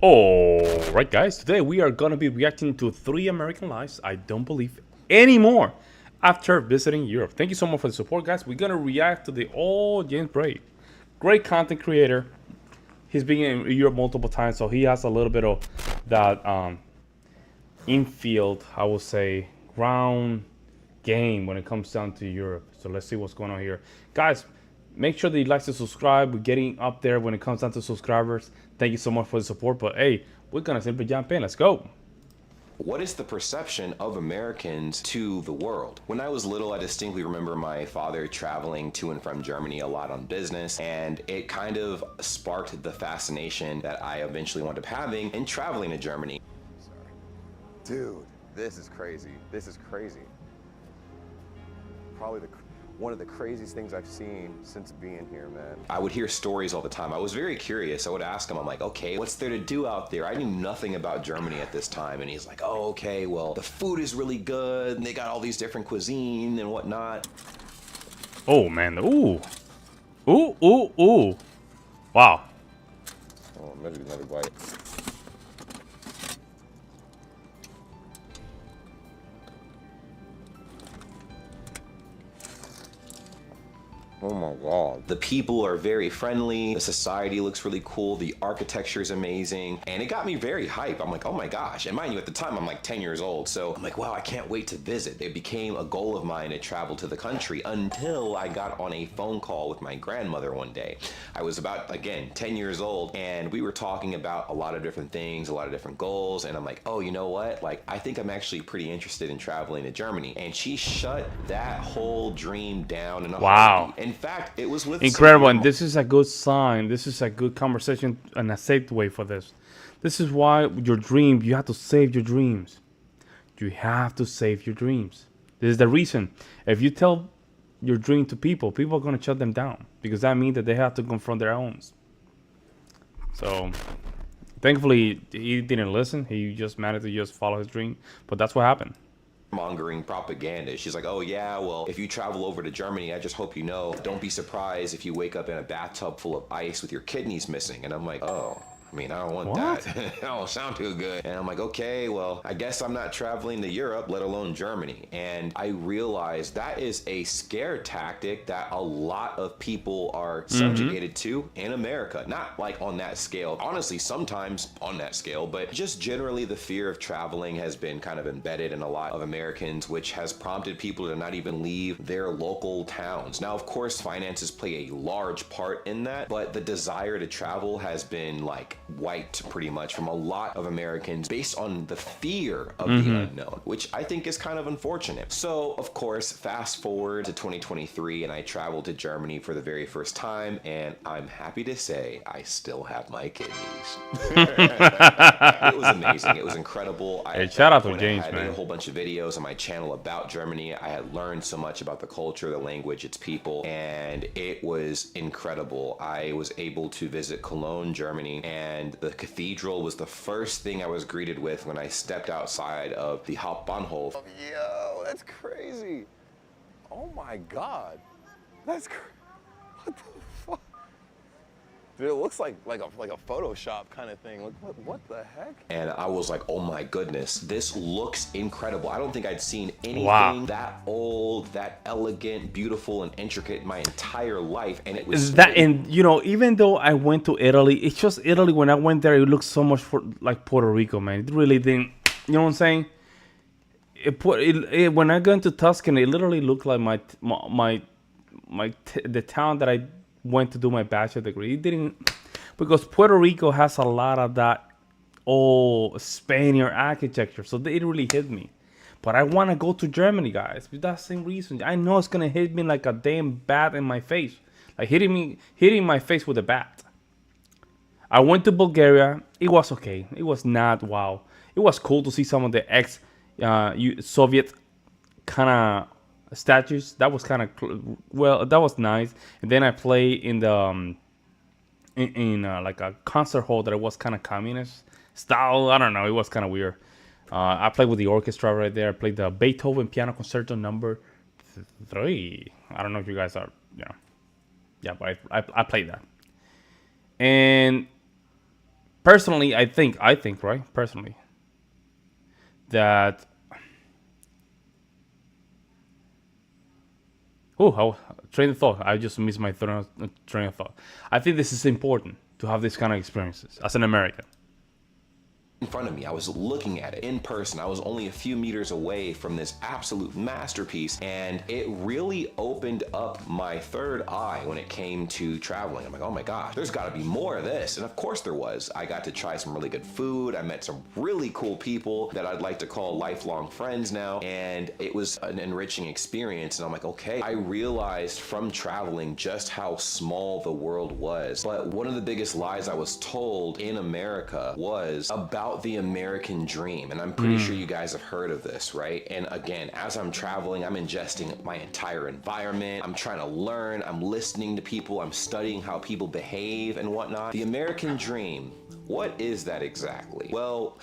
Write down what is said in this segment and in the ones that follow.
Alright guys, today we are gonna be reacting to 3 American lives I don't believe anymore after visiting Europe. Thank you so much for the support, guys. We're gonna react to the old James Bray. Great content creator. He's been in Europe multiple times, so he has a little bit of that infield, I would say, ground game when it comes down to Europe. So let's see what's going on here. Guys, make sure that you like to subscribe. We're getting up there when it comes down to subscribers. Thank you so much for the support. But hey, we're gonna simply jump in. Let's go. What is the perception of Americans to the world? When I was little, I distinctly remember my father traveling to and from Germany a lot on business, and it kind of sparked the fascination that I eventually wound up having in traveling to Germany. Dude, this is crazy. This is crazy. Probably one of the craziest things I've seen since being here, man. I would hear stories all the time. I was very curious. I would ask him, I'm like, okay, what's there to do out there? I knew nothing about Germany at this time. And he's like, oh, okay, well, the food is really good, and they got all these different cuisine and whatnot. Oh man, ooh. Ooh, ooh, ooh. Wow. Oh, maybe another bite. Oh my God. The people are very friendly. The society looks really cool. The architecture is amazing. And it got me very hype. I'm like, oh my gosh. And mind you, at the time, I'm like 10 years old. So I'm like, wow, I can't wait to visit. It became a goal of mine to travel to the country until I got on a phone call with my grandmother one day. I was about, again, 10 years old. And we were talking about a lot of different things, a lot of different goals. And I'm like, oh, you know what? Like, I think I'm actually pretty interested in traveling to Germany. And she shut that whole dream down in a heartbeat. In fact, it was with Incredible, and this is a good sign. This is a good conversation and a safe way for this. This is why your dream, you have to save your dreams. You have to save your dreams. This is the reason. If you tell your dream to people, people are going to shut them down because that means that they have to confront their own. So, thankfully, he didn't listen. He just managed to just follow his dream, but that's what happened. Mongering propaganda. She's like, oh yeah, well, if you travel over to Germany, I just hope you know, don't be surprised if you wake up in a bathtub full of ice with your kidneys missing. And I'm like, oh, I mean, I don't want that. That don't sound too good. And I'm like, okay, well, I guess I'm not traveling to Europe, let alone Germany. And I realized that is a scare tactic that a lot of people are subjugated to in America. Not like on that scale, honestly, sometimes on that scale, but just generally the fear of traveling has been kind of embedded in a lot of Americans, which has prompted people to not even leave their local towns. Now, of course, finances play a large part in that, but the desire to travel has been like wiped pretty much from a lot of Americans based on the fear of the unknown, which I think is kind of unfortunate. So, of course, fast forward to 2023 and I traveled to Germany for the very first time, and I'm happy to say I still have my kidneys. It was amazing. It was incredible. Hey, shout out to James, I man. made a whole bunch of videos on my channel about Germany. I had learned so much about the culture, the language, its people, and it was incredible. I was able to visit Cologne, Germany, and the cathedral was the first thing I was greeted with when I stepped outside of the Hauptbahnhof. Yo, that's crazy. Oh my God. That's what the fuck? Dude, it looks like a Photoshop kind of thing. Like, what the heck? And I was like, oh my goodness, this looks incredible. I don't think I'd seen anything that old, that elegant, beautiful, and intricate in my entire life. And it was That, and you know, even though I went to Italy, it's just Italy. When I went there, it looked so much like Puerto Rico, man. It really didn't. You know what I'm saying? When I got into Tuscany, it literally looked like the town that I went to do my bachelor degree. It didn't, because Puerto Rico has a lot of that old Spaniard architecture, so it really hit me. But I want to go to Germany, guys, for that same reason. I know it's gonna hit me like a damn bat in my face, like hitting my face with a bat. I went to Bulgaria. It was okay. It was not wow. It was cool to see some of the Soviet kind of statues. That was kind of well, that was nice. And then I played in the like a concert hall that was kind of communist style. I don't know, it was kind of weird. I played with the orchestra right there. I played the Beethoven Piano Concerto number 3. I don't know if you guys are, yeah, but I played that. And personally, I think, right? Personally, that how train of thought. I just missed my train of thought. I think this is important to have these kind of experiences as an American. in front of me. I was looking at it in person. I was only a few meters away from this absolute masterpiece, and it really opened up my third eye when it came to traveling. I'm like, oh my gosh, there's got to be more of this. And of course there was. I got to try some really good food. I met some really cool people that I'd like to call lifelong friends now, and it was an enriching experience. And I'm like, okay, I realized from traveling just how small the world was. But one of the biggest lies I was told in America was about the American dream. And I'm pretty sure you guys have heard of this, right? And again, as I'm traveling, I'm ingesting my entire environment. I'm trying to learn. I'm listening to people. I'm studying how people behave and whatnot. The American dream, what is that exactly? Well,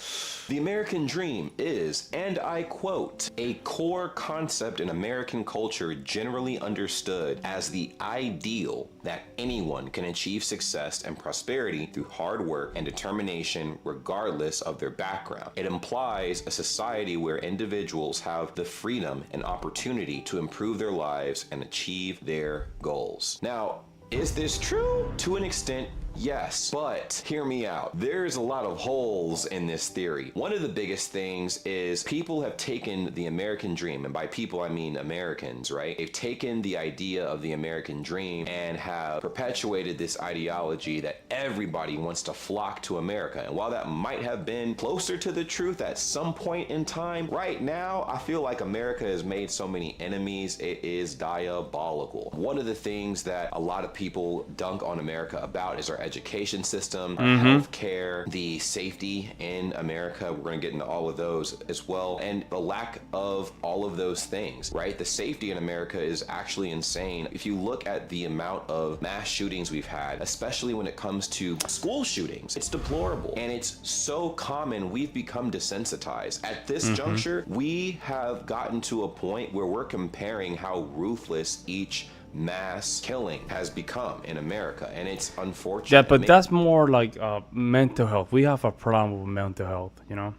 the American dream is, and I quote, a core concept in American culture generally understood as the ideal that anyone can achieve success and prosperity through hard work and determination regardless of their background. It implies a society where individuals have the freedom and opportunity to improve their lives and achieve their goals. Now, is this true? To an extent, yes, but hear me out. There's a lot of holes in this theory. One of the biggest things is people have taken the American dream, and by people I mean Americans, right? They've taken the idea of the American dream and have perpetuated this ideology that everybody wants to flock to America. And while that might have been closer to the truth at some point in time, right now I feel like America has made so many enemies, it is diabolical. One of the things that a lot of people dunk on America about is our education system, our healthcare, the safety in America. We're going to get into all of those as well, and the lack of all of those things, right? The safety in America is actually insane. If you look at the amount of mass shootings we've had, especially when it comes to school shootings, it's deplorable, and it's so common we've become desensitized. At this juncture, we have gotten to a point where we're comparing how ruthless each mass killing has become in America, and it's unfortunate. Yeah, but that's more like mental health. We have a problem with mental health, you know.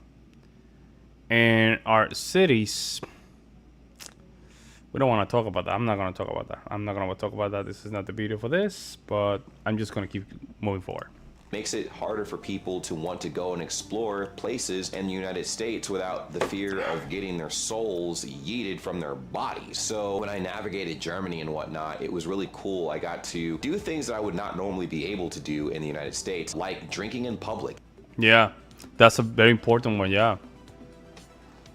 And our cities, we don't want to talk about that. I'm not going to talk about that. I'm not going to talk about that. This is not the video for this, but I'm just going to keep moving forward. Makes it harder for people to want to go and explore places in the United States without the fear of getting their souls yeeted from their bodies. So when I navigated Germany and whatnot, it was really cool. I got to do things that I would not normally be able to do in the United States, like drinking in public. Yeah, that's a very important one, yeah.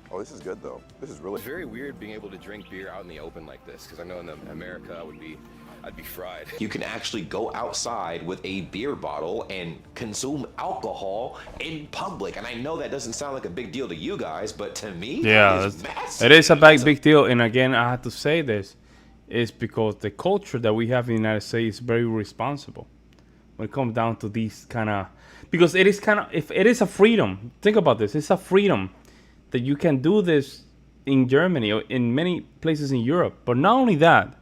Oh, this is good though. This is really It's very weird being able to drink beer out in the open like this, because I know in America I'd be fried. You can actually go outside with a beer bottle and consume alcohol in public. And I know that doesn't sound like a big deal to you guys, but to me, Yeah, that is massive. it is a big deal. And again, I have to say this is because the culture that we have in the United States is very responsible when it comes down to these kind of, because it is kind of, if it is a freedom, think about this, it's a freedom that you can do this in Germany or in many places in Europe. But not only that,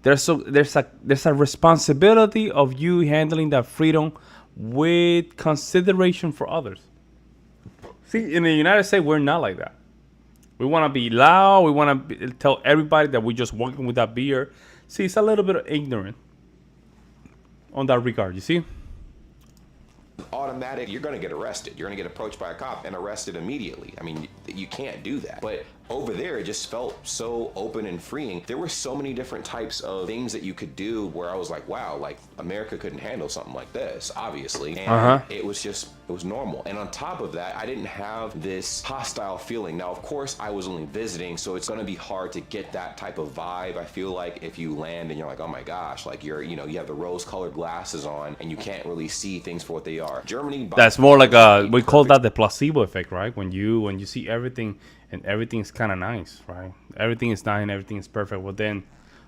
there's a responsibility of you handling that freedom with consideration for others. See, in the United States, we're not like that. We want to be loud. We want to tell everybody that we're just walking with that beer. See, it's a little bit ignorant on that regard, you see? Automatic, you're going to get arrested. You're going to get approached by a cop and arrested immediately. I mean, you can't do that. But over there, it just felt so open and freeing. There were so many different types of things that you could do where I was like, wow, like America couldn't handle something like this, obviously. And it was normal. And on top of that, I didn't have this hostile feeling. Now, of course, I was only visiting, so it's going to be hard to get that type of vibe. I feel like if you land and you're like, oh my gosh, like you have the rose-colored glasses on and you can't really see things for what they are. Germany, that's more like we call that the placebo effect, right? When you see everything and everything is kind of nice, right? Everything is nice and everything is perfect. But then,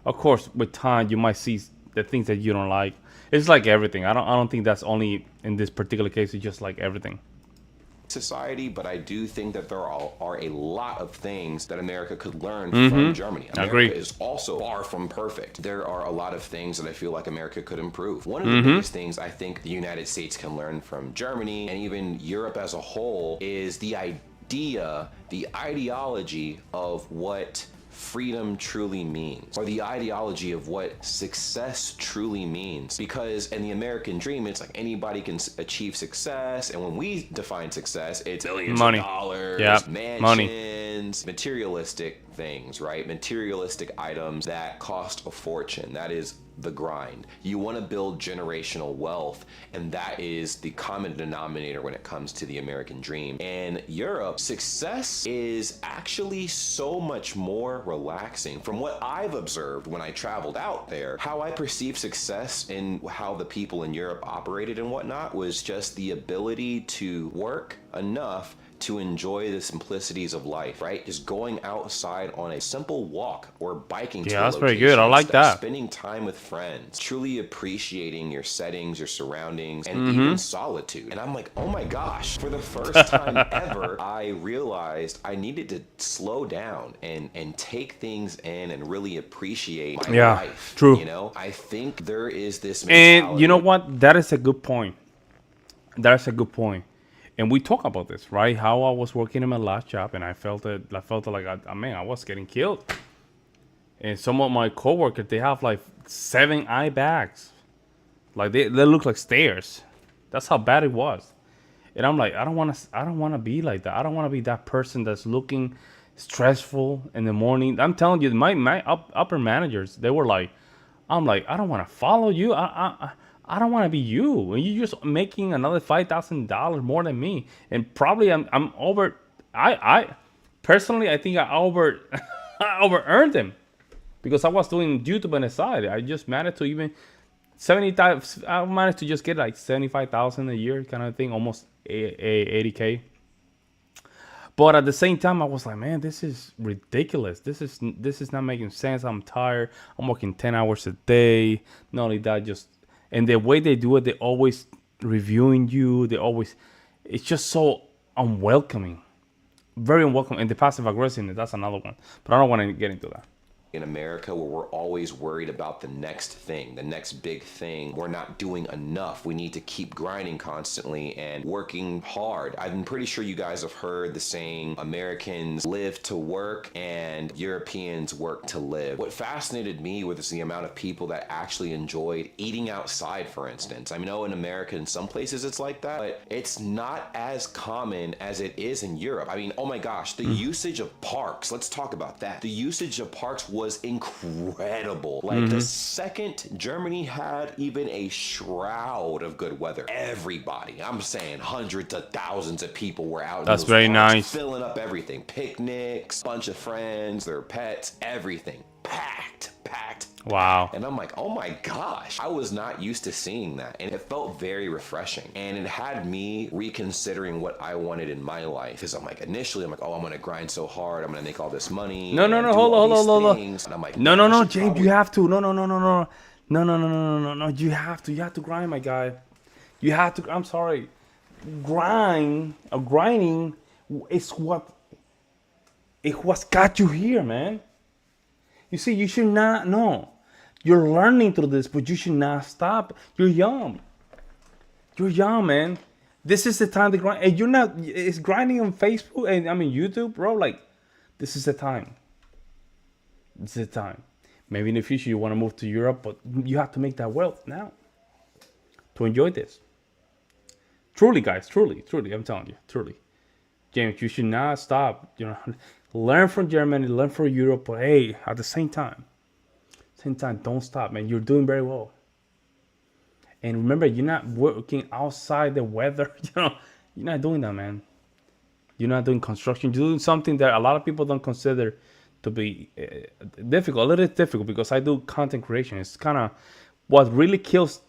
of course, with time you might see the things that you don't like. It's like everything. I don't think that's only in this particular case. It's just like everything. society, but I do think that there are a lot of things that America could learn from Germany. America Agree. is also far from perfect. There are a lot of things that I feel like America could improve. One of the biggest things I think the United States can learn from Germany and even Europe as a whole is the ideology of what freedom truly means, or the ideology of what success truly means. Because in the American dream, it's like anybody can achieve success, and when we define success, it's billions Money. of dollars, Yep. mansions, materialistic things, right? Materialistic items that cost a fortune. That is the grind. You want to build generational wealth, and that is the common denominator when it comes to the American dream. In Europe, success is actually so much more relaxing. From what I've observed when I traveled out there, how I perceived success and how the people in Europe operated and whatnot was just the ability to work enough to enjoy the simplicities of life, right? Just going outside on a simple walk or biking to a that's very good. I location, like that. spending time with friends, truly appreciating your settings, your surroundings, and even solitude. And I'm like, oh my gosh, for the first time ever, I realized I needed to slow down and take things in and really appreciate my Yeah, life. true. You know, I think there is this mentality. And you know what? That is a good point. That's a good point. And we talk about this, right? How I was working in my last job, and I felt it like I was getting killed. And some of my coworkers, they have like 7 eye bags, like they look like stairs. That's how bad it was. And I'm like, I don't want to be like that. I don't want to be that person that's looking stressful in the morning. I'm telling you, my upper managers, they were like, I'm like, I don't want to follow you. I don't want to be you. And you're just making another $5,000 more than me. And probably I'm over. I personally, I think I over earned them because I was doing YouTube on the side. I just managed to even 70,000. I managed to just get like 75,000 a year kind of thing, almost 80K. But at the same time, I was like, man, this is ridiculous. This is not making sense. I'm tired. I'm working 10 hours a day. Not only that, and the way they do it, they're always reviewing you. It's just so unwelcoming. Very unwelcoming. And the passive aggressiveness, that's another one. But I don't want to get into that. In America, where we're always worried about the next thing, the next big thing. We're not doing enough. We need to keep grinding constantly and working hard. I'm pretty sure you guys have heard the saying, Americans live to work and Europeans work to live. What fascinated me was the amount of people that actually enjoyed eating outside, for instance. I know in America, in some places it's like that, but it's not as common as it is in Europe. I mean, oh my gosh, the usage of parks, let's talk about that. The usage of parks was incredible. Like the second Germany had even a shroud of good weather, everybody, I'm saying hundreds of thousands of people were out. That's in those very parks, nice. filling up everything, picnics, bunch of friends, their pets, everything packed. Wow. And I'm like, oh my gosh, I was not used to seeing that. And it felt very refreshing. And it had me reconsidering what I wanted in my life. Because initially I'm like, oh, I'm going to grind so hard. I'm going to make all this money. No, hold on. And I'm like, no, James, you have to. No. You have to grind, my guy. You have to. I'm sorry. Grinding is what got you here, man. You see, you should not. No, you're learning through this, but you should not stop. You're young, man. This is the time to grind. And you're not. It's grinding on Facebook and YouTube, bro. Like, this is the time. This is the time. Maybe in the future you want to move to Europe, but you have to make that wealth now to enjoy this. Truly, guys, truly, I'm telling you, truly. James, you should not stop. Learn from Germany, learn from Europe, but hey, at the same time, don't stop, man. You're doing very well. And remember, you're not working outside the weather. You're not doing that, man. You're not doing construction. You're doing something that a lot of people don't consider to be difficult. A little bit difficult because I do content creation. It's kind of what really kills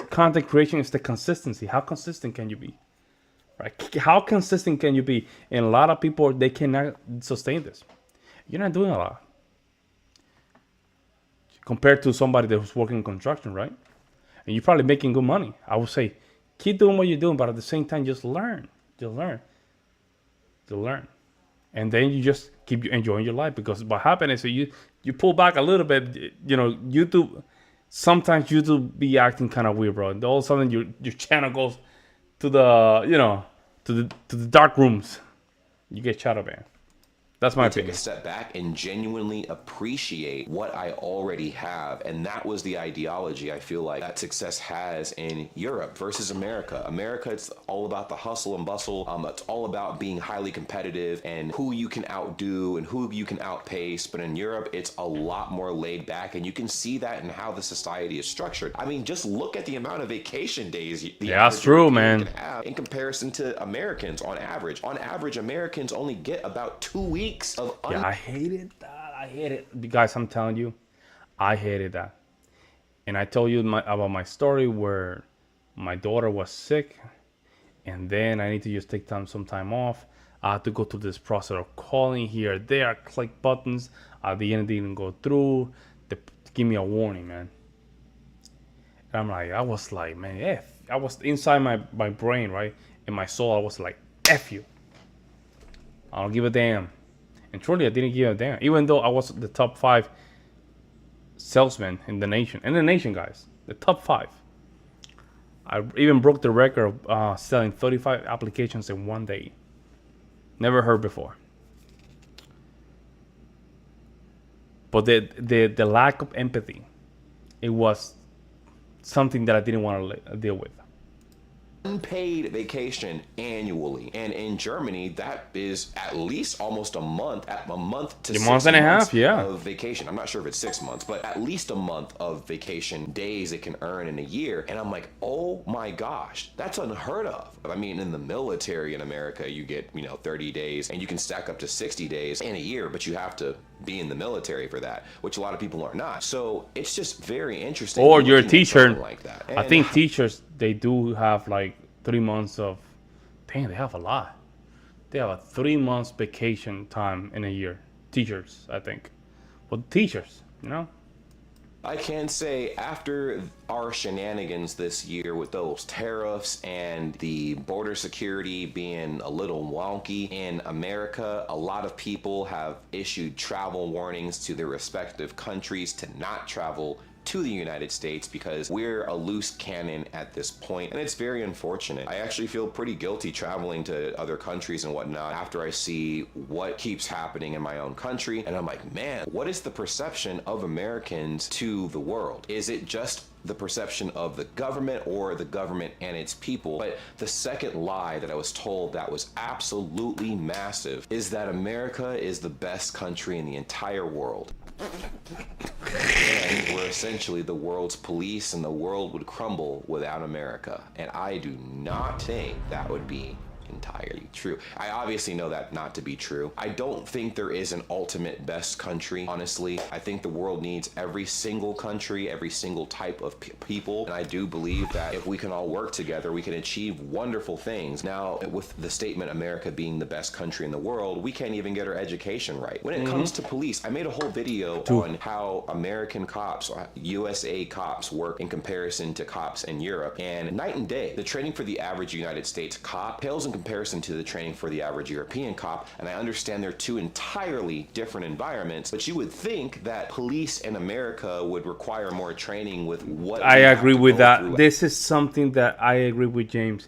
content creation is the consistency. How consistent can you be? Right? How consistent can you be? And a lot of people, they cannot sustain this. You're not doing a lot compared to somebody that's working in construction, right? And you're probably making good money. I would say keep doing what you're doing, but at the same time, just learn. to learn. And then you just keep enjoying your life, because what happens is you pull back a little bit. YouTube, sometimes YouTube be acting kind of weird, bro. And all of a sudden your channel goes to the to the dark rooms. You get shadow banned. That's my Take opinion. a step back and genuinely appreciate what I already have. And that was the ideology I feel like that success has in Europe versus America. America, it's all about the hustle and bustle. It's all about being highly competitive and who you can outdo and who you can outpace. But in Europe, it's a lot more laid back. And you can see that in how the society is structured. I mean, just look at the amount of vacation days the That's average true, European man. can have in comparison to Americans on average. On average, Americans only get about 2 weeks of Yeah, I hated that. I hate it, guys. I'm telling you, I hated that. And I told you about my story where my daughter was sick, and then I need to just take some time off. I had to go through this process of calling here, there, click buttons. At the end, it didn't go through. They give me a warning, man. And I'm like, I was like, man, F. I was inside my brain, right? In my soul, I was like, F you. I don't give a damn. And truly, I didn't give a damn. Even though I was the top 5 salesman in the nation. In the nation, guys. The top 5. I even broke the record of selling 35 applications in one day. Never heard before. But the lack of empathy, it was something that I didn't want to deal with. unpaid vacation annually, and in Germany that is at least almost a month to A 6 month and a half, months yeah. of vacation. I'm not sure if it's 6 months, but at least a month of vacation days it can earn in a year. And I'm like, oh my gosh, that's unheard of. I mean, in the military in America, you get 30 days, and you can stack up to 60 days in a year, but you have to be in the military for that, which a lot of people are not. So it's just very interesting. Or you're a looking at teacher. something like that. I think teachers, they do have like 3 months of, dang, they have a lot. They have a 3 months vacation time in a year. Teachers, I think. But teachers, I can say after our shenanigans this year with those tariffs and the border security being a little wonky in America, a lot of people have issued travel warnings to their respective countries to not travel to the United States because we're a loose cannon at this point, and it's very unfortunate. I actually feel pretty guilty traveling to other countries and whatnot after I see what keeps happening in my own country, and I'm like, man, what is the perception of Americans to the world? Is it just the perception of the government or the government and its people? But the second lie that I was told that was absolutely massive is that America is the best country in the entire world. And we're essentially the world's police, and the world would crumble without America. And I do not think that would be entirely true. I obviously know that not to be true. I don't think there is an ultimate best country, honestly. I think the world needs every single country, every single type of people, and I do believe that if we can all work together, we can achieve wonderful things. Now, with the statement America being the best country in the world, we can't even get our education right. When it comes to police, I made a whole video on how American cops, USA cops, work in comparison to cops in Europe, and night and day. The training for the average United States cop pales in comparison to the training for the average European cop, and I understand they're two entirely different environments, but you would think that police in America would require more training with what I we have agree to with go that. through. This is something that I agree with James.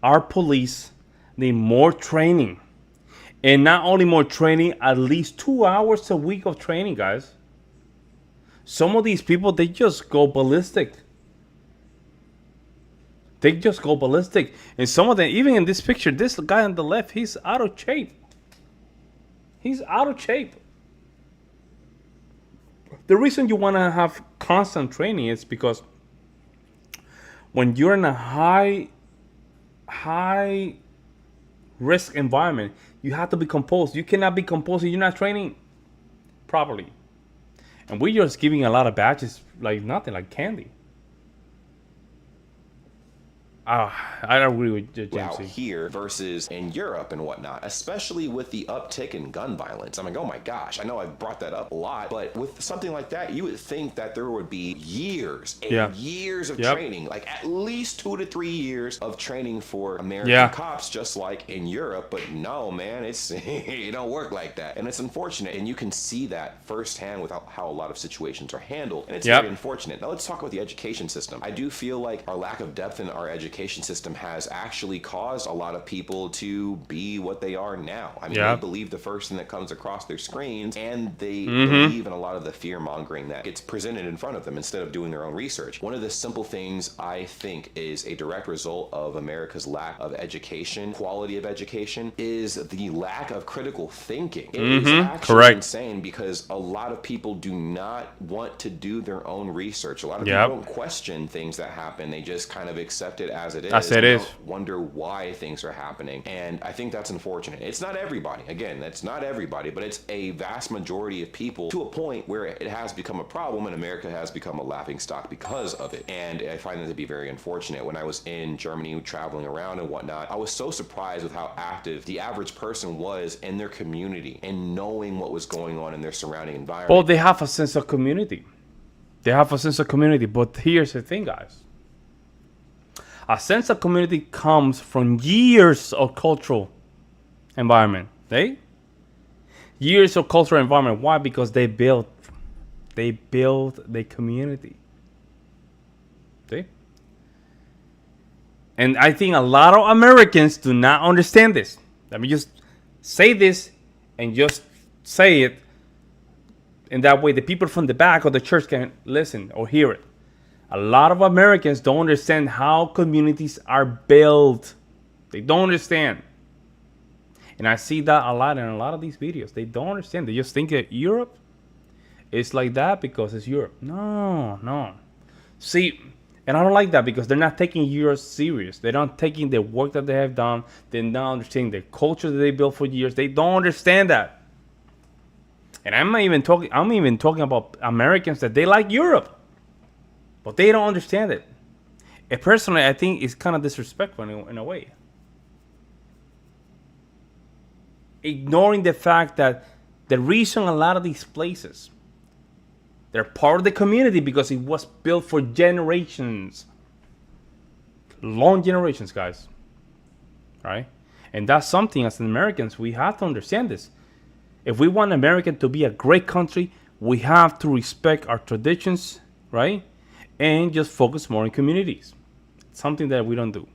Our police need more training. And not only more training, at least 2 hours a week of training, guys. Some of these people, they just go ballistic. They just go ballistic. And some of them, even in this picture, this guy on the left, he's out of shape. He's out of shape. The reason you want to have constant training is because when you're in a high risk environment, you have to be composed. You cannot be composed if you're not training properly. And we're just giving a lot of badges like nothing, like candy. I agree with out Jamesy. here versus in Europe and whatnot, especially with the uptick in gun violence. I'm like, oh my gosh, I know I've brought that up a lot, but with something like that, you would think that there would be years and Yeah. years of Yep. training, like at least 2 to 3 years of training for American Yeah. cops, just like in Europe. But no, man, it's it don't work like that, and it's unfortunate. And you can see that firsthand with how a lot of situations are handled, and it's Yep. very unfortunate. Now let's talk about the education system. I do feel like our lack of depth in our education system has actually caused a lot of people to be what they are now. I mean, Yeah. they believe the first thing that comes across their screens, and they Mm-hmm. believe in a lot of the fear mongering that gets presented in front of them instead of doing their own research. One of the simple things I think is a direct result of America's lack of education, quality of education, is the lack of critical thinking. It is actually Correct. insane because a lot of people do not want to do their own research. A lot of Yep. people don't question things that happen. They just kind of accept it as it is. As it and is. don't wonder why things are happening. And I think that's unfortunate. It's not everybody. Again, that's not everybody, but it's a vast majority of people to a point where it has become a problem, and America has become a laughingstock because of it. And I find that to be very unfortunate. When I was in Germany traveling around and whatnot, I was so surprised with how active the average person was in their community and knowing what was going on in their surrounding environment. Well, they have a sense of community. They have a sense of community. But here's the thing, guys. A sense of community comes from years of cultural environment. Years of cultural environment. Why? Because they built the community. See? And I think a lot of Americans do not understand this. Let me just say this and just say it. And that way the people from the back of the church can listen or hear it. A lot of Americans don't understand how communities are built. They don't understand. And I see that a lot in a lot of these videos. They don't understand. They just think that Europe is like that because it's Europe. No. See, and I don't like that because they're not taking Europe serious. They're not taking the work that they have done. They're not understanding the culture that they built for years. They don't understand that. And I'm even talking about Americans that they like Europe. But they don't understand it. And personally, I think it's kind of disrespectful in a way. Ignoring the fact that the reason a lot of these places, they're part of the community because it was built for generations. Long generations, guys. Right? And that's something as Americans, we have to understand this. If we want America to be a great country, we have to respect our traditions, right? And just focus more on communities. Something that we don't do.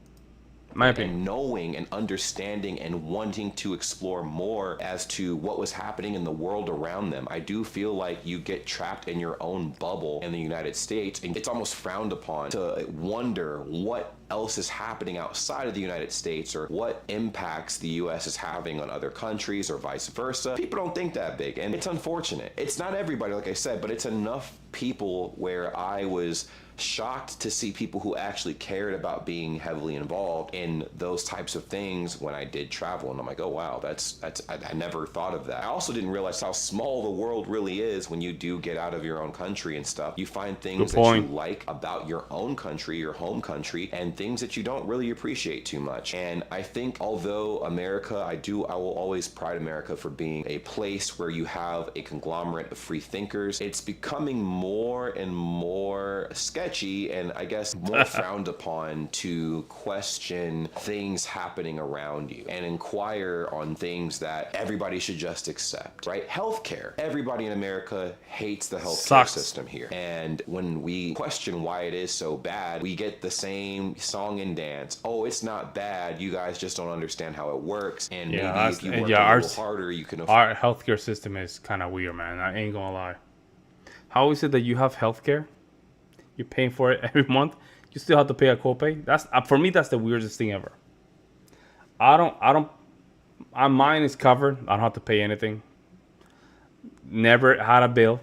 My opinion. And knowing and understanding and wanting to explore more as to what was happening in the world around them. I do feel like you get trapped in your own bubble in the United States, and it's almost frowned upon to wonder what else is happening outside of the United States or what impacts the US is having on other countries or vice versa. People don't think that big, and it's unfortunate. It's not everybody, like I said, but it's enough people where I was shocked to see people who actually cared about being heavily involved in those types of things when I did travel. And I'm like, oh wow, I never thought of that. I also didn't realize how small the world really is when you do get out of your own country and stuff. You find things that you like about your own country, your home country, and things that you don't really appreciate too much. And I think although America, I will always pride America for being a place where you have a conglomerate of free thinkers. It's becoming more and more sketchy and I guess more frowned upon to question things happening around you and inquire on things that everybody should just accept, right? Healthcare. Everybody in America hates the healthcare system here. And when we question why it is so bad, we get the same song and dance. Oh, it's not bad. You guys just don't understand how it works. And maybe if you work a little harder, you can afford. Our healthcare system is kind of weird, man. I ain't gonna lie. How is it that you have healthcare? You're paying for it every month. You still have to pay a copay. That's for me. That's the weirdest thing ever. Mine is covered. I don't have to pay anything. Never had a bill.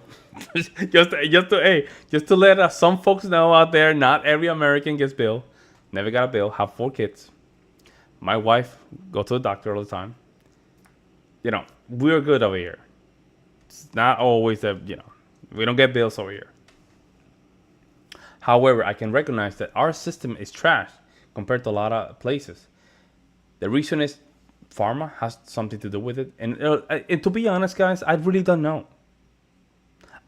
just to let some folks know out there. Not every American gets bill. Never got a bill. Have 4 kids. My wife go to the doctor all the time. We're good over here. It's not always that we don't get bills over here. However, I can recognize that our system is trash compared to a lot of places. The reason is pharma has something to do with it. And to be honest, guys, I really don't know.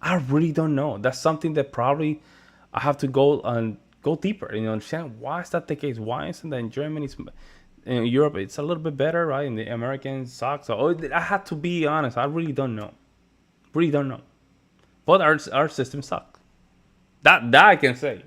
I really don't know. That's something that probably I have to go deeper and understand why is that the case. Why isn't that in Germany, in Europe, it's a little bit better, right? And the Americans suck. So I had to be honest. I really don't know. Really don't know. But our system sucks. That I can say.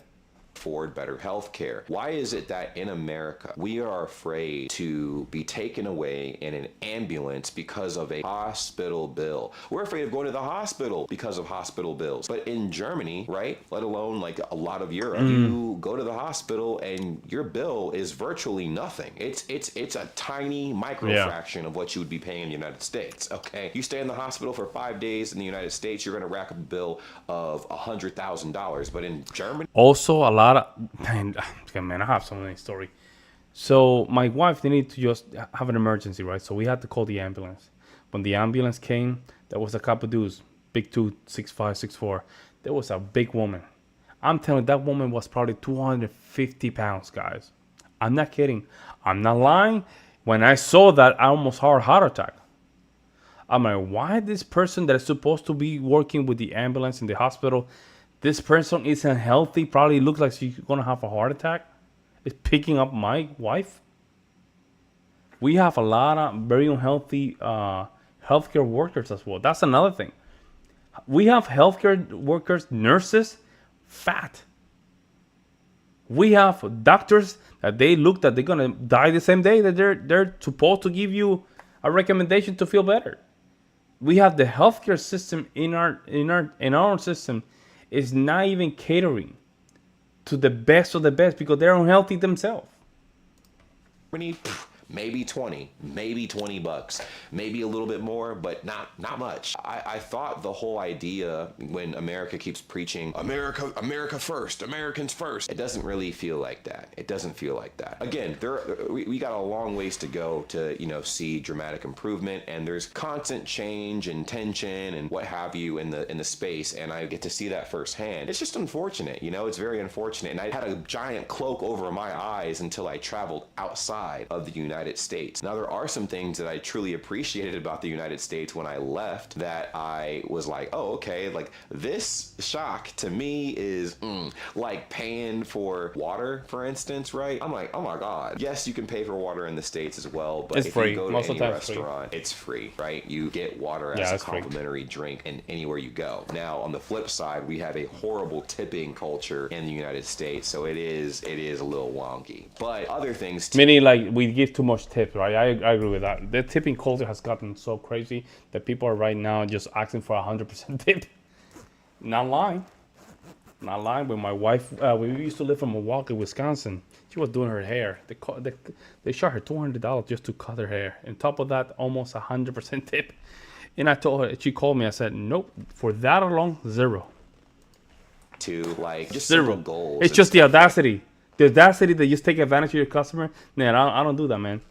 Afford better health care. Why is it that in America we are afraid to be taken away in an ambulance because of a hospital bill? We're afraid of going to the hospital because of hospital bills. But in Germany, right, let alone like a lot of Europe, you go to the hospital and your bill is virtually nothing. It's a tiny micro fraction of what you would be paying in the United States. Okay, you stay in the hospital for 5 days in the United States, you're going to rack up a bill of $100,000. But in Germany, Also, a lot of man, I have so many story. So my wife, they need to just have an emergency, right? So we had to call the ambulance. When the ambulance came, there was a couple dudes, big 2, 6'5", 6'4". There was a big woman. I'm telling you, that woman was probably 250 pounds, guys. I'm not kidding. I'm not lying. When I saw that, I almost had a heart attack. I'm like, why this person that is supposed to be working with the ambulance in the hospital, this person isn't healthy, probably looks like she's going to have a heart attack, is picking up my wife? We have a lot of very unhealthy healthcare workers as well. That's another thing. We have healthcare workers, nurses, fat. We have doctors that they look that they're going to die the same day that they're supposed to give you a recommendation to feel better. We have the healthcare system in our system is not even catering to the best of the best because they're unhealthy themselves. maybe 20, maybe $20, maybe a little bit more, but not much. I thought the whole idea when America keeps preaching America first, Americans first, it doesn't really feel like that. It doesn't feel like that. Again, we got a long ways to go to see dramatic improvement, and there's constant change and tension and what have you in the space, and I get to see that firsthand. It's just unfortunate, it's very unfortunate. And I had a giant cloak over my eyes until I traveled outside of the United States. Now, there are some things that I truly appreciated about the United States when I left that I was like, oh, okay, like this shock to me is like paying for water, for instance, right? I'm like, oh my God. Yes, you can pay for water in the States as well, but it's if free. you go to Most any of the time restaurant, it's free, right? You get water as a complimentary drink and anywhere you go. Now, on the flip side, we have a horrible tipping culture in the United States, so it is a little wonky. But other things meaning like we give too much tips, right? I agree with that. The tipping culture has gotten so crazy that people are right now just asking for 100% tip. Not lying. When my wife, we used to live in Milwaukee, Wisconsin. She was doing her hair. They charged her $200 just to cut her hair. On top of that, almost 100% tip. And I told her, she called me. I said, nope. For that alone, zero. To like just zero simple goals. It's just the audacity. The audacity that you just take advantage of your customer. Man, I don't do that, man.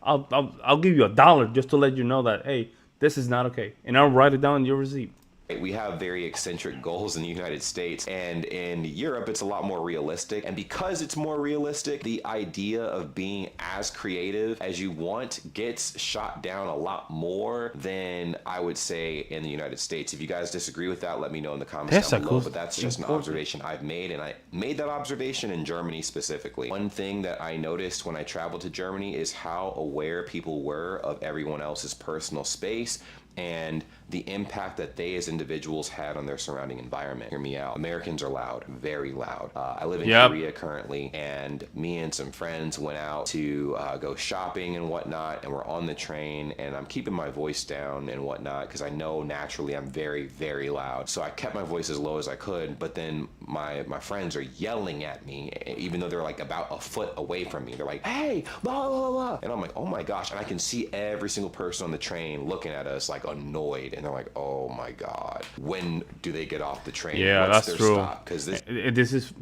I'll give you $1 just to let you know that, hey, this is not okay, and I'll write it down in your receipt. We have very eccentric goals in the United States, and in Europe it's a lot more realistic. And because it's more realistic, the idea of being as creative as you want gets shot down a lot more than I would say in the United States. If you guys disagree with that, let me know in the comments down below. But that's just an observation I've made, and I made that observation in Germany specifically. One thing that I noticed when I traveled to Germany is how aware people were of everyone else's personal space and the impact that they as individuals had on their surrounding environment. Hear me out. Americans are loud, very loud. I live in Korea currently, and me and some friends went out to go shopping and whatnot, and we're on the train, and I'm keeping my voice down and whatnot because I know naturally I'm very, very loud. So I kept my voice as low as I could, but then my friends are yelling at me, even though they're like about a foot away from me. They're like, hey, blah, blah, blah. And I'm like, oh my gosh. And I can see every single person on the train looking at us like annoyed. And they're like, oh my God, when do they get off the train? Yeah, What's that's their true. Because this is,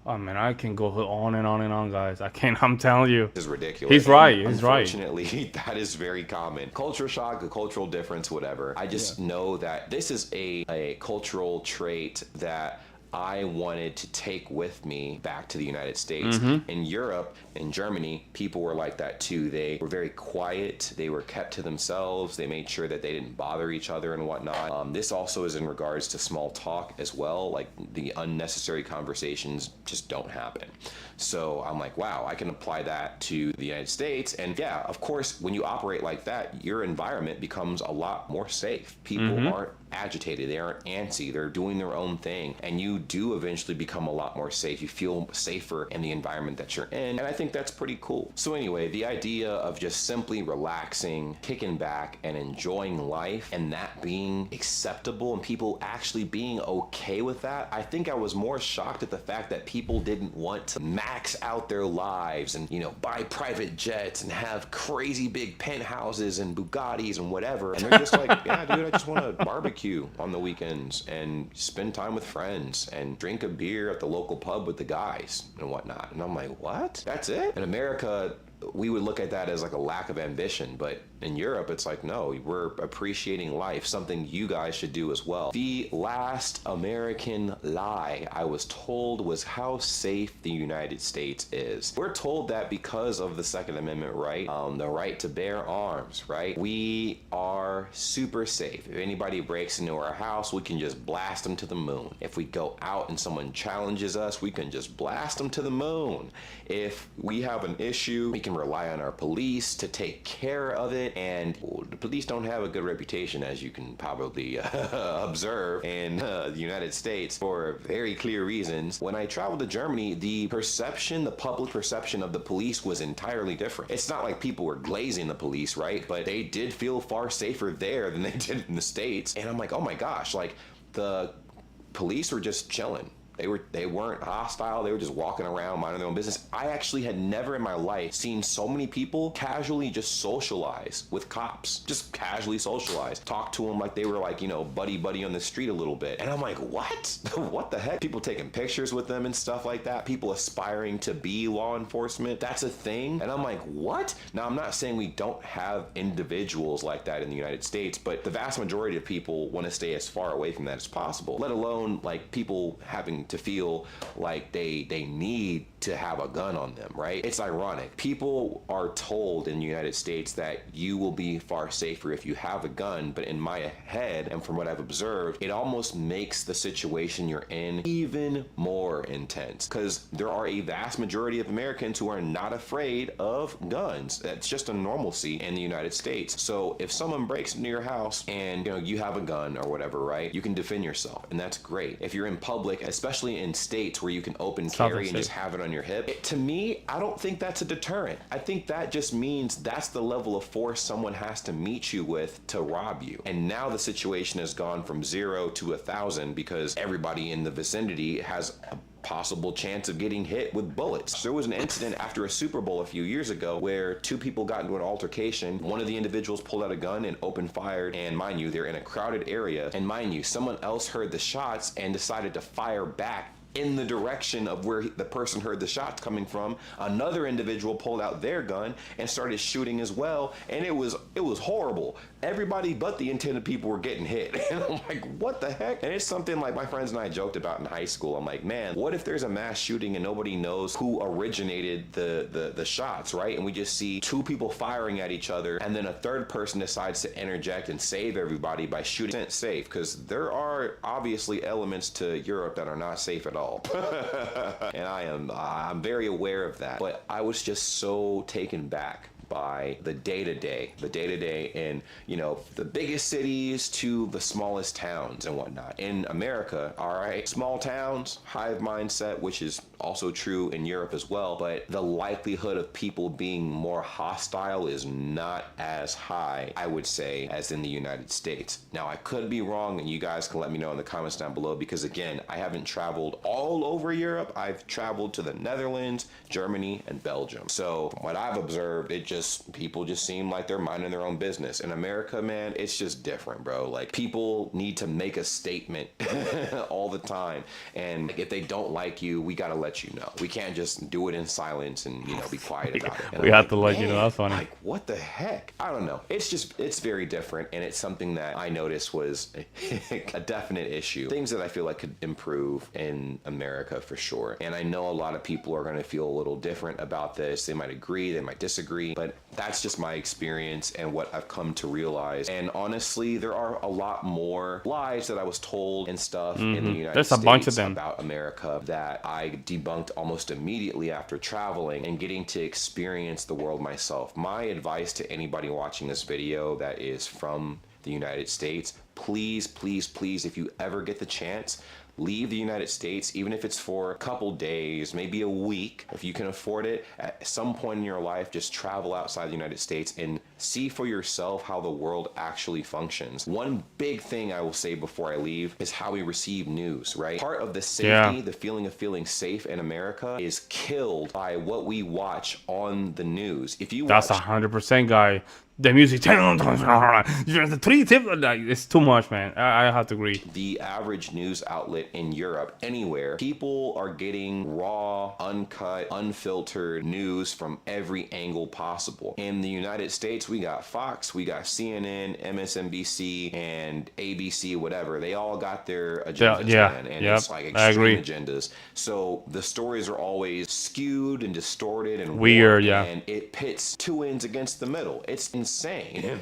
oh man, I can go on and on and on, guys. I can't. I'm telling you, this is ridiculous. He's right. Unfortunately, that is very common. Culture shock, a cultural difference, whatever. I just know that this is a cultural trait that I wanted to take with me back to the United States. In Europe, in Germany, people were like that too. They were very quiet. They were kept to themselves. They made sure that they didn't bother each other and whatnot. This also is in regards to small talk as well. Like the unnecessary conversations just don't happen. So I'm like, wow, I can apply that to the United States. And yeah, of course, when you operate like that, your environment becomes a lot more safe. People aren't agitated, they aren't antsy, they're doing their own thing, and you do eventually become a lot more safe. You feel safer in the environment that you're in, and I think that's pretty cool. So anyway, the idea of just simply relaxing, kicking back, and enjoying life, and that being acceptable, and people actually being okay with that, I think I was more shocked at the fact that people didn't want to max out their lives and, you know, buy private jets and have crazy big penthouses and Bugattis and whatever, and they're just like, yeah, dude, I just want to barbecue on the weekends and spend time with friends and drink a beer at the local pub with the guys and whatnot. And I'm like, what? That's it? In America, we would look at that as like a lack of ambition, but in Europe, it's like, no, we're appreciating life, something you guys should do as well. The last American lie I was told was how safe the United States is. We're told that because of the Second Amendment right, the right to bear arms, right? We are super safe. If anybody breaks into our house, we can just blast them to the moon. If we go out and someone challenges us, we can just blast them to the moon. If we have an issue, we can rely on our police to take care of it. And the police don't have a good reputation, as you can probably observe in the United States, for very clear reasons. When I traveled to Germany, the public perception of the police was entirely different. It's not like people were glazing the police, right? But they did feel far safer there than they did in the States. And I'm like, oh my gosh, like the police were just chilling. They weren't hostile. They were just walking around minding their own business. I actually had never in my life seen so many people casually just socialize with cops. Just casually socialize. Talk to them like they were like, you know, buddy on the street a little bit. And I'm like, what? What the heck? People taking pictures with them and stuff like that. People aspiring to be law enforcement. That's a thing. And I'm like, what? Now, I'm not saying we don't have individuals like that in the United States, but the vast majority of people want to stay as far away from that as possible, let alone like people having to feel like they need to have a gun on them, right? It's ironic. People are told in the United States that you will be far safer if you have a gun, but in my head, and from what I've observed, it almost makes the situation you're in even more intense, because there are a vast majority of Americans who are not afraid of guns. That's just a normalcy in the United States. So if someone breaks into your house and, you know, you have a gun or whatever, right, you can defend yourself, and that's great. If you're in public, especially in states where you can open carry and just have it on your hip, to me, I don't think that's a deterrent. I think that just means that's the level of force someone has to meet you with to rob you. And now the situation has gone from 0 to 1,000 because everybody in the vicinity has a possible chance of getting hit with bullets. There was an incident after a Super Bowl a few years ago where two people got into an altercation. One of the individuals pulled out a gun and opened fire, and mind you, they're in a crowded area, and mind you, someone else heard the shots and decided to fire back in the direction of where the person heard the shots coming from. Another individual pulled out their gun and started shooting as well, and it was horrible. Everybody but the intended people were getting hit. And I'm like, what the heck? And it's something like my friends and I joked about in high school. I'm like, man, what if there's a mass shooting and nobody knows who originated the shots, right? And we just see two people firing at each other, and then a third person decides to interject and save everybody by shooting it safe, because there are obviously elements to Europe that are not safe at all. And I'm very aware of that. But I was just so taken back by the day-to-day in, you know, the biggest cities to the smallest towns and whatnot. In America, all right, small towns, hive mindset, which is also true in Europe as well, but the likelihood of people being more hostile is not as high, I would say, as in the United States. Now, I could be wrong, and you guys can let me know in the comments down below, because again, I haven't traveled all over Europe. I've traveled to the Netherlands, Germany, and Belgium. So from what I've observed, it just people just seem like they're minding their own business. In America, man, it's just different, bro. Like, people need to make a statement all the time, and if they don't like you, we gotta let you know. We can't just do it in silence and be quiet about it. And We I'm have like, to let you know. man, That's funny. Like, what the heck? I don't know. It's very different, and it's something that I noticed was a definite issue. Things that I feel like could improve in America for sure. And I know a lot of people are going to feel a little different about this. They might agree, they might disagree, but that's just my experience and what I've come to realize. And honestly, there are a lot more lies that I was told and stuff in the United There's States a bunch of them about America that I debunked almost immediately after traveling and getting to experience the world myself. My advice to anybody watching this video that is from the United States, please, please, please, if you ever get the chance, leave the United States, even if it's for a couple days, maybe a week. If you can afford it, at some point in your life, just travel outside the United States and see for yourself how the world actually functions. One big thing I will say before I leave is how we receive news, right? Part of the safety, the feeling of feeling safe in America is killed by what we watch on the news. If you That's watch 100% guy. The music, it's too much, man. I have to agree. the average news outlet in Europe, anywhere, people are getting raw, uncut, unfiltered news from every angle possible. In the United States, we got Fox, we got CNN, MSNBC, and ABC, whatever. They all got their agendas, man, and it's like extreme agendas. So the stories are always skewed and distorted and weird, warped, and it pits two ends against the middle. It's insane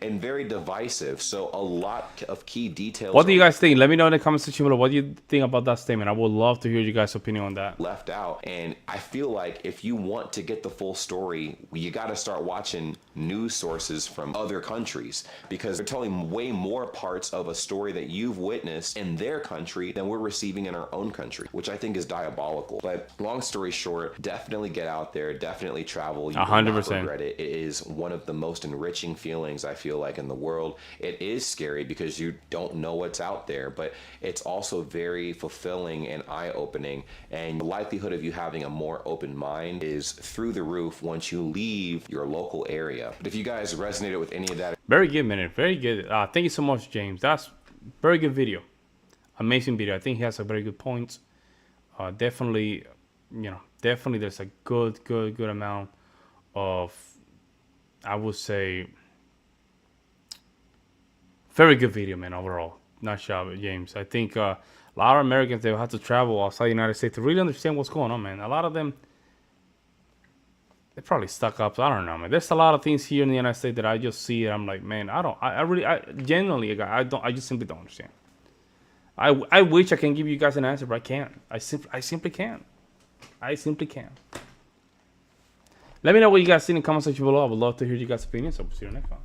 and very divisive. So a lot of key details. What do you guys think? Let me know in the comment section below. What do you think about that statement? I would love to hear you guys' opinion on that. Left out, and I feel like if you want to get the full story, you got to start watching news sources from other countries, because they're telling way more parts of a story that you've witnessed in their country than we're receiving in our own country, which I think is diabolical. But long story short, definitely get out there, definitely travel. You 100%. Will not regret it. It is one of the most enriching feelings I feel like in the world. It is scary because you don't know what's out there, but it's also very fulfilling and eye-opening, and the likelihood of you having a more open mind is through the roof once you leave your local area. But if you guys resonated with any of that, very good, man. Very good. Thank you so much, James. That's very good video. Amazing video. I think he has a very good points. Definitely, definitely there's a good amount of, I would say, very good video, man, overall. Nice job, James. I think a lot of Americans, they will have to travel outside the United States to really understand what's going on, man. A lot of them, they're probably stuck up. I don't know, man. There's a lot of things here in the United States that I just see and I'm like, man, I genuinely, I just simply don't understand. I wish I can give you guys an answer, but I can't. I simply can't. I simply can't. Let me know what you guys think in the comment section below. I would love to hear you guys' opinions. So we'll see you next time.